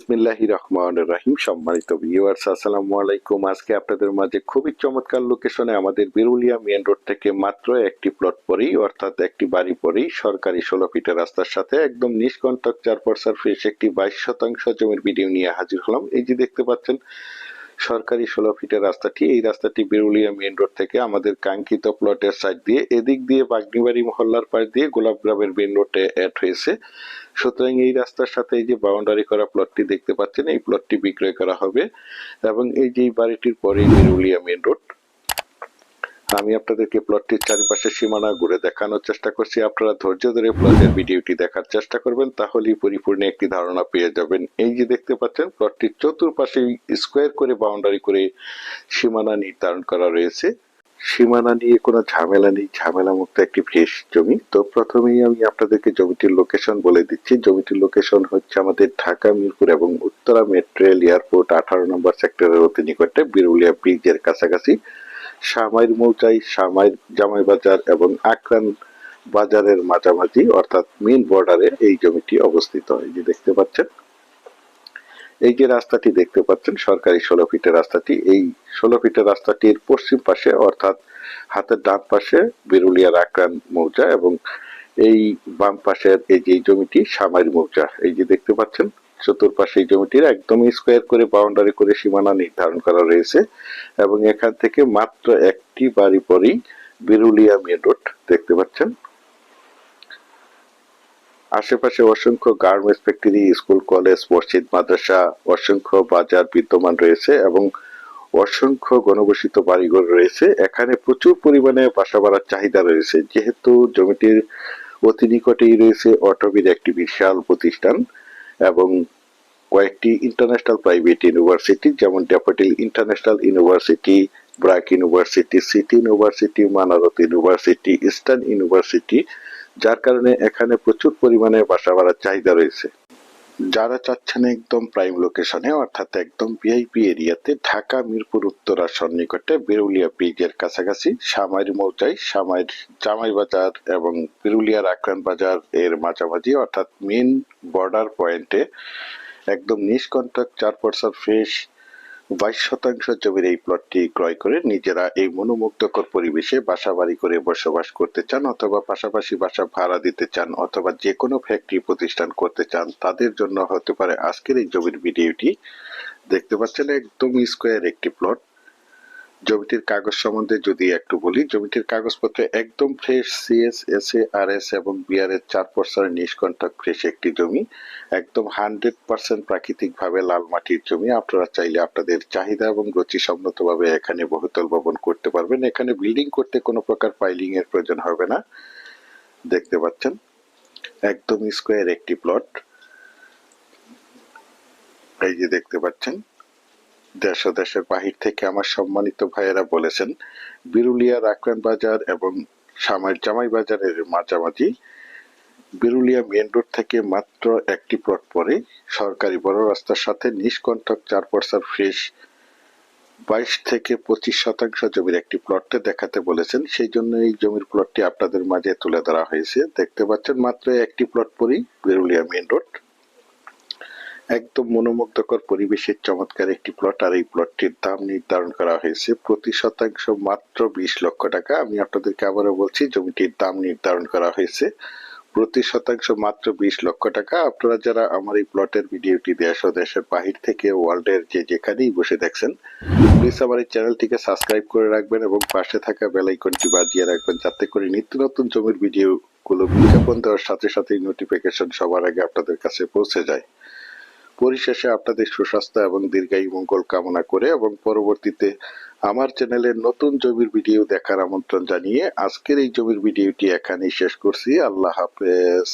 বিসমিল্লাহির রহমানির রহিম। সম্মানিত ভিউয়ার্স, আসসালামু আলাইকুম। আজকে আপনাদের মাঝে খুবই চমৎকার লোকেশনে আমাদের বিরুলিয়া মেইন রোড থেকে মাত্র একটি প্লট পরেই, অর্থাৎ একটি বাড়ি পরেই সরকারি 16 ফিটের রাস্তার সাথে একদম নিষ্কণ্টক 4% ফ্রেশ একটি 22% জমির ভিডিও নিয়ে হাজির হলাম। এই যে দেখতে পাচ্ছেন সরকারি 16 ফিটের রাস্তাটি, এই রাস্তাটি বিরুলিয়া মেইন রোড থেকে আমাদের কাঙ্ক্ষিত প্লটের সাইড দিয়ে এদিক দিয়ে বাগনিবাড়ি মহল্লার পাশ দিয়ে গোলাপগ্রামের মেইন রোডে অ্যাড হয়েছে। সুতরাং এই রাস্তার সাথে এই যে বাউন্ডারি করা প্লটটি দেখতে পাচ্ছেন, এই প্লটটি বিক্রয় করা হবে এবং এই যে বাড়িটির পরেই বিরুলিয়া মেইন রোড। আমি আপনাদেরকে প্লটটির চারিপাশে সীমানা ঘুরে দেখানোর চেষ্টা করছি। আপনারা ধৈর্য ধরে প্লটের ভিডিওটি দেখার চেষ্টা করবেন, তাহলেই পরিপূর্ণ একটি ধারণা পেয়ে যাবেন। এই যে দেখতে পাচ্ছেন প্লটটির চতুর্পাশে স্কোয়ার করে বাউন্ডারি করে সীমানা নির্ধারণ করা রয়েছে। সীমানা নিয়ে কোনো ঝামেলা নেই, ঝামেলা মুক্ত একটি ফ্রেশ জমি। তো প্রথমেই আমি আপনাদেরকে জমিটির লোকেশন বলে দিচ্ছি। জমিটির লোকেশন হচ্ছে আমাদের ঢাকা মিরপুর এবং উত্তরা মেট্রো রেল এয়ারপোর্ট 18 নম্বর সেক্টরের অতি নিকটে বিরুলিয়া ব্রিজের কাছাকাছি সামাইর মৌজাই, সামাইর জামাই বাজার এবং আকরান বাজারের মাঝামাঝি, অর্থাৎ মেইন বর্ডারে এই জমিটি অবস্থিত। এই যে দেখতে পাচ্ছেন, এই যে রাস্তাটি দেখতে পাচ্ছেন সরকারি 16 ফিটের রাস্তাটি, এই 16 ফিটের রাস্তাটির পশ্চিম পাশে অর্থাৎ হাতের ডান পাশে বিরুলিয়ার আকরান মৌজা এবং এই বাম পাশের এই যে জমিটি সামাইর মৌজা। এই যে দেখতে পাচ্ছেন চতুর্পাশে এই জমিটির একদম স্কোয়ার করে বাউন্ডারি করে সীমানা নির্ধারণ করা রয়েছে এবং এখান থেকে মাত্র একটি বাড়ি পরেই বিরুলিয়া মেইন রোড দেখতে পাচ্ছেন। আশেপাশে অসংখ্য গার্মেন্টস ফ্যাক্টরি, স্কুল, কলেজ, মসজিদ, মাদ্রাসা, অসংখ্য বাজার বিদ্যমান রয়েছে এবং অসংখ্য ঘনবসিত বাড়িঘর রয়েছে। এখানে প্রচুর পরিমাণে বাসা বাড়ার চাহিদা রয়েছে, যেহেতু জমিটির অতি নিকটেই রয়েছে অটোবির একটি বিশাল প্রতিষ্ঠান এবং কয়েকটি ইন্টারন্যাশনাল প্রাইভেট ইউনিভার্সিটি, যেমন daffodil international university, BRAC university, city university, Manarat university, eastern university, যার কারণে এখানে প্রচুর পরিমাণে বাসা বাড়ার চাহিদা রয়েছে। যারা চাচ্ছেন একদম প্রাইম লোকেশনে, অর্থাৎ একদম ভিআইপি এরিয়াতে, ঢাকা মিরপুর উত্তরার সন্নিকটে বিরুলিয়া ব্রিজের কাছাকাছি সামাইর মৌজাই, সামাইর জামাই বাজার এবং বিরুলিয়ার আকরান বাজার এর মাঝামাঝি, অর্থাৎ মেইন বর্ডার পয়েন্টে একদম নিষ্কণ্টক 4% ফ্রেশ 22% জমির এই প্লটটি ক্রয় করে নিজেরা এই মনোমুগ্ধকর পরিবেশে বাসা বাড়ি করে বসবাস করতে চান, অথবা পাশাপাশি বাসা ভাড়া দিতে চান, অথবা যে কোনো ফ্যাক্টরি প্রতিষ্ঠান করতে চান, তাদের জন্য হতে পারে আজকের এই জমির ভিডিওটি। দেখতে পাচ্ছেন একদম স্কোয়ার একটি প্লট। জমিটির কাগজ সম্বন্ধে যদি একটু বলি, জমিটির কাগজপত্রে একদম ফ্রেশ, সিএস, এসএ, আরএস এবং বিআরএস 4% নিষ্কণ্টক ফ্রেশ একটি জমি, একদম 100% প্রাকৃতিক ভাবে লাল মাটির জমি। আপনারা চাইলে আপনাদের চাহিদা এবং রুচি সম্মতভাবে এখানে বহুতল ভবন করতে পারবেন। এখানে বিল্ডিং করতে কোনো প্রকার পাইলিং এর প্রয়োজন হবে না। দেখতে পাচ্ছেন একদম স্কোয়ার একটি প্লট। এই যে দেখতে পাচ্ছেন, দেশ ও দেশের বাহির থেকে আমার সম্মানিত ভাইয়েরা বলেছেন বিরুলিয়ার আকরান বাজার এবং সামাইর জামাই বাজারের মাঝামাঝি বিরুলিয়া মেইন রোড থেকে মাত্র একটি প্লট পরে সরকারি বড় রাস্তার সাথে নিষ্কণ্টক 4% ফ্রেশ 22 থেকে 25% জমির একটি প্লটে দেখাতে বলেছেন। সেই জন্য এই জমির প্লটটি আপনাদের মাঝে তুলে ধরা হয়েছে। দেখতে পাচ্ছেন মাত্র একটি প্লট পরেই বিরুলিয়া মেইন রোড, একদম মনোমুগ্ধকর পরিবেশের চমৎকার একটি প্লট। আর এই প্লটটির দাম নির্ধারণ করা হয়েছে প্রতি শতাংশ মাত্র 20 লক্ষ টাকা। আমি আপনাদেরকে আবারও বলছি, জমিটির দাম নির্ধারণ করা হয়েছে প্রতি শতাংশ মাত্র 20 লক্ষ টাকা। আপনারা যারা আমার এই প্লটের ভিডিওটি দেশ ও দেশের বাহির থেকে ওয়ার্ল্ডের যেখানেই বসে দেখছেন, প্লিজ আমার এই চ্যানেলটিকে সাবস্ক্রাইব করে রাখবেন এবং পাশে থাকা বেল আইকনটি বাজিয়ে রাখবেন, যাতে করে নিত্য নতুন জমির ভিডিওগুলো বিজ্ঞাপন দেওয়ার সাথে সাথেই নোটিফিকেশন সবার আগে আপনাদের কাছে পৌঁছে যায়। পরিশেষে আপনাদের সুস্বাস্থ্য এবং দীর্ঘায়ু মঙ্গল কামনা করে এবং পরবর্তীতে আমার চ্যানেলের নতুন জমির ভিডিও দেখার আমন্ত্রণ জানিয়ে আজকের এই জমির ভিডিওটি এখানেই শেষ করছি। আল্লাহ হাফেজ।